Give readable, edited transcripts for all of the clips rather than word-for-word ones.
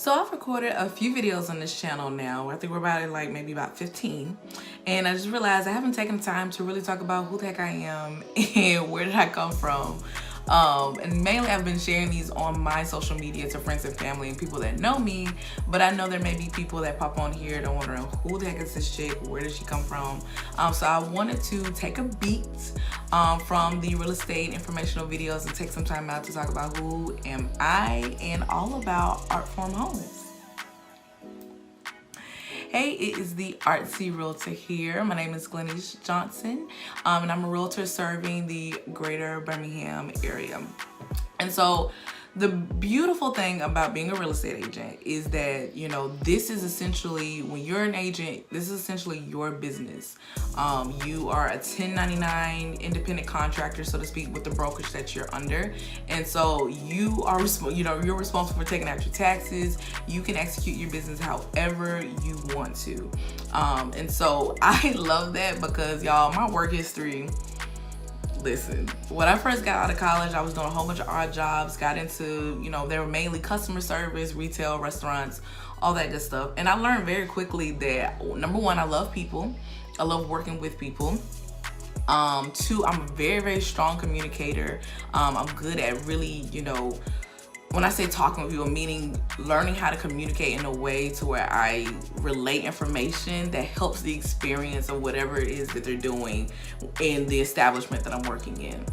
So I've recorded a few videos on this channel now. I think we're about at maybe about 15. And I just realized I haven't taken the time to really talk about who the heck I am and where did I come from. And mainly I've been sharing these on my social media to friends and family and people that know me, but I know there may be people that pop on here and are wondering who the heck is this chick, where did she come from. So I wanted to take a beat from the real estate informational videos and take some time out to talk about who am I and all about Artform Homes. Hey, it is the Artsy Realtor here. My name is Glennice Johnson, and I'm a realtor serving the greater Birmingham area. And so the beautiful thing about being a real estate agent is that, you know, this is essentially, when you're an agent, this is essentially your business. You are a 1099 independent contractor, so to speak, with the brokerage that you're under. And so you are, you're responsible for taking out your taxes. You can execute your business however you want to. And so I love that because, y'all, my work history, listen, when I first got out of college, I was doing a whole bunch of odd jobs, got into, they were mainly customer service, retail, restaurants, all that good stuff. And I learned very quickly that, number one, I love people. I love working with people. Two, I'm a very, very strong communicator. I'm good at really, when I say talking with people, meaning learning how to communicate in a way to where I relate information that helps the experience of whatever it is that they're doing in the establishment that I'm working in.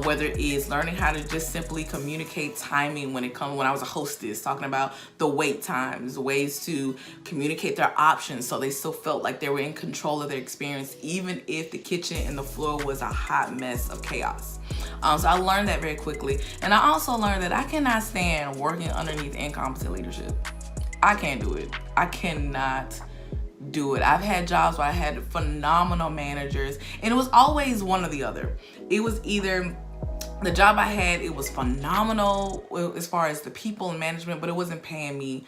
Whether it is learning how to just simply communicate timing when I was a hostess, talking about the wait times, ways to communicate their options so they still felt like they were in control of their experience, even if the kitchen and the floor was a hot mess of chaos. So I learned that very quickly. And I also learned that I cannot stand working underneath incompetent leadership. I can't do it. I cannot do it. I've had jobs where I had phenomenal managers, and it was always one or the other. It was either the job I had, it was phenomenal as far as the people and management, but it wasn't paying me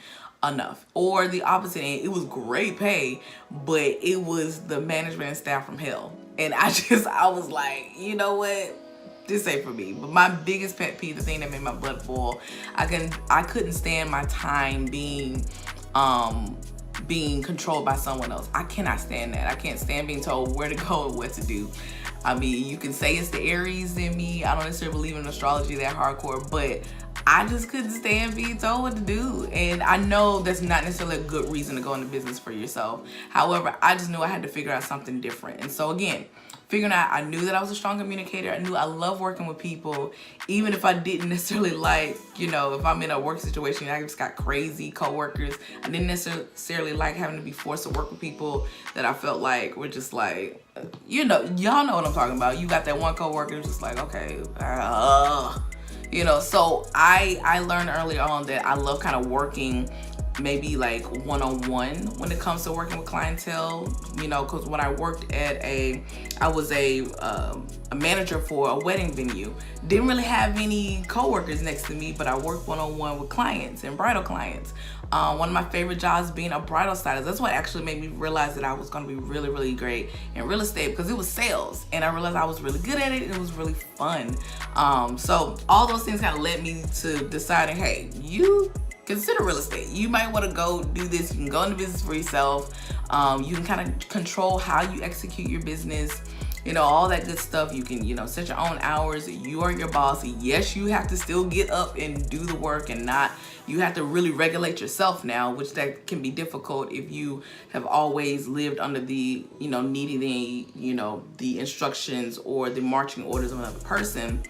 enough. Or the opposite end, it was great pay, but it was the management and staff from hell. And I was like, you know what? This ain't for me. But my biggest pet peeve, the thing that made my blood boil, I couldn't stand my time being controlled by someone else. I cannot stand that. I can't stand being told where to go and what to do. I mean, you can say it's the Aries in me. I don't necessarily believe in astrology that hardcore, but I just couldn't stand being told what to do. And I know that's not necessarily a good reason to go into business for yourself. However, I just knew I had to figure out something different. And so again, figuring out, I knew that I was a strong communicator. I knew I love working with people, even if I didn't necessarily like, if I'm in a work situation, I just got crazy coworkers. I didn't necessarily like having to be forced to work with people that I felt like were just like, y'all know what I'm talking about. You got that one coworker who's just like, okay, so I learned early on that I love kind of working maybe like one-on-one when it comes to working with clientele, because when I worked at I was a manager for a wedding venue. Didn't really have any coworkers next to me, but I worked one-on-one with clients and bridal clients. One of my favorite jobs being a bridal stylist. That's what actually made me realize that I was going to be really, really great in real estate, because it was sales, and I realized I was really good at it, and it was really fun. So all those things kind of led me to deciding, hey, you consider real estate. You might want to go do this. You can go into business for yourself. You can kind of control how you execute your business, all that good stuff. You can, set your own hours. You are your boss. Yes, you have to still get up and do the work, and you have to really regulate yourself now, which that can be difficult if you have always lived under the, needing the instructions or the marching orders of another person.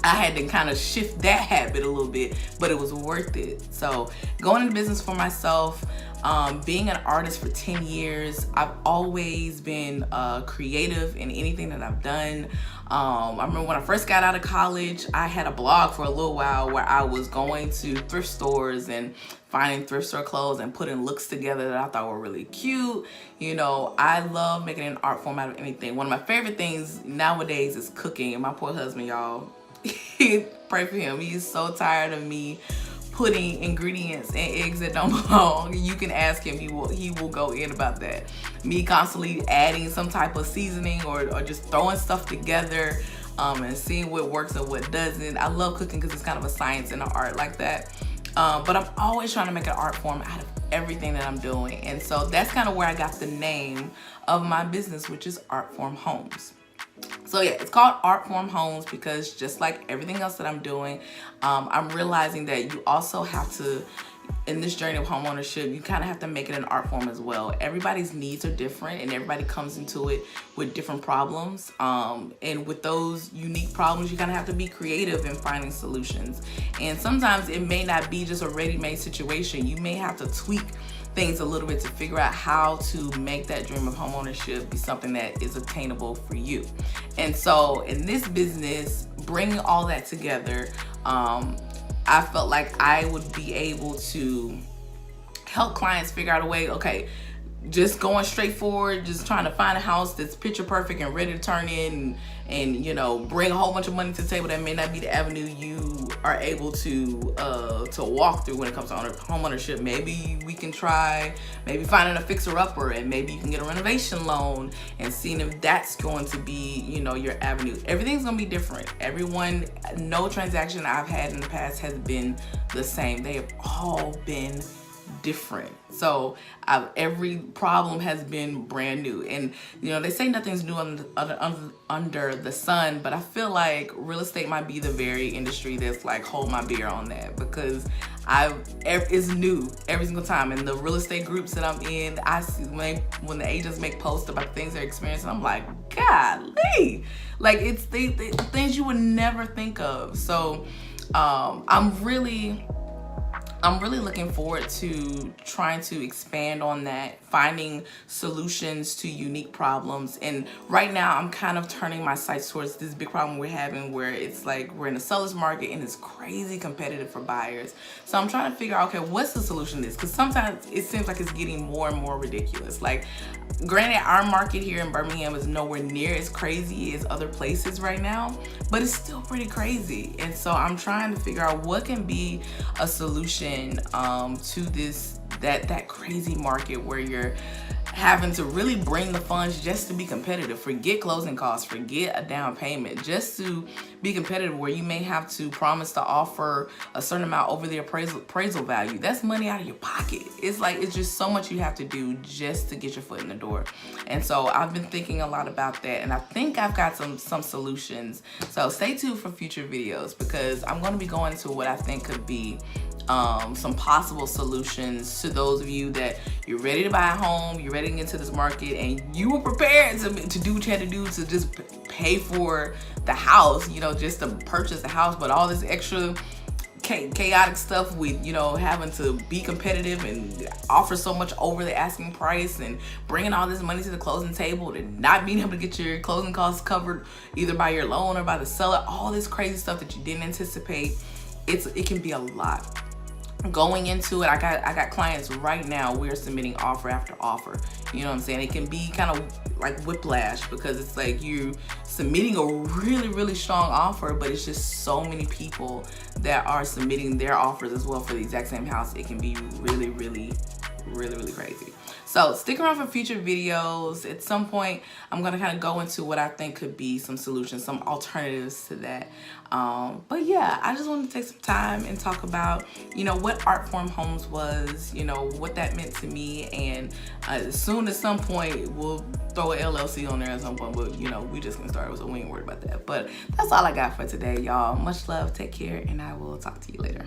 I had to kind of shift that habit a little bit, but it was worth it. So going into business for myself, being an artist for 10 years, I've always been creative in anything that I've done. I remember when I first got out of college, I had a blog for a little while where I was going to thrift stores and finding thrift store clothes and putting looks together that I thought were really cute. I love making an art form out of anything. One of my favorite things nowadays is cooking, and my poor husband, y'all, pray for him. He's so tired of me putting ingredients and eggs that don't belong. You can ask him, he will go in about that. Me constantly adding some type of seasoning or just throwing stuff together and seeing what works and what doesn't. I love cooking because it's kind of a science and an art like that. But I'm always trying to make an art form out of everything that I'm doing. And so that's kind of where I got the name of my business, which is Artform Homes. So yeah, it's called Artform Homes because just like everything else that I'm doing, I'm realizing that you also have to, in this journey of homeownership, you kind of have to make it an art form as well. Everybody's needs are different and everybody comes into it with different problems. And with those unique problems, you kind of have to be creative in finding solutions. And sometimes it may not be just a ready-made situation. You may have to tweak things a little bit to figure out how to make that dream of homeownership be something that is attainable for you. And so in this business, bringing all that together, I felt like I would be able to help clients figure out a way, okay, just going straight forward, just trying to find a house that's picture perfect and ready to turn in and you know, bring a whole bunch of money to the table. That may not be the avenue you are able to walk through when it comes to home ownership. Maybe we can try maybe finding a fixer-upper, and maybe you can get a renovation loan and seeing if that's going to be, you know, your avenue. Everything's gonna be different. Everyone, no transaction I've had in the past has been the same. They have all been different. So every problem has been brand new. And you know, they say nothing's new under the sun, but I feel like real estate might be the very industry that's like, hold my beer on that, because it's new every single time. And the real estate groups that I'm in, I see when the agents make posts about things they're experiencing, I'm like, golly, like it's the things you would never think of. So I'm really looking forward to trying to expand on that, finding solutions to unique problems. And right now I'm kind of turning my sights towards this big problem we're having, where it's like we're in a seller's market and it's crazy competitive for buyers. So I'm trying to figure out, okay, what's the solution to this? Because sometimes it seems like it's getting more and more ridiculous. Like, granted, our market here in Birmingham is nowhere near as crazy as other places right now, but it's still pretty crazy. And so I'm trying to figure out what can be a solution to that crazy market where you're having to really bring the funds just to be competitive. Forget closing costs, forget a down payment, just to be competitive, where you may have to promise to offer a certain amount over the appraisal value. That's money out of your pocket. It's like, it's just so much you have to do just to get your foot in the door. And so I've been thinking a lot about that, and I think I've got some solutions. So stay tuned for future videos, because I'm going to be going to what I think could be some possible solutions to those of you that you're ready to buy a home, you're ready to get into this market, and you were prepared to do what you had to do to just pay for the house, you know, just to purchase the house, but all this extra chaotic stuff with, you know, having to be competitive and offer so much over the asking price and bringing all this money to the closing table and not being able to get your closing costs covered either by your loan or by the seller, all this crazy stuff that you didn't anticipate. It can be a lot. Going into it, I got clients right now, we're submitting offer after offer. You know what I'm saying? It can be kind of like whiplash, because it's like you submitting a really strong offer, but it's just so many people that are submitting their offers as well for the exact same house. It can be really crazy. So stick around for future videos. At some point, I'm gonna kind of go into what I think could be some solutions, some alternatives to that. But yeah, I just wanted to take some time and talk about, you know, what Artform Homes was, you know, what that meant to me. And soon at some point, we'll throw an LLC on there at some point, but you know, we just gonna start, so we ain't worried about that. But that's all I got for today, y'all. Much love, take care, and I will talk to you later.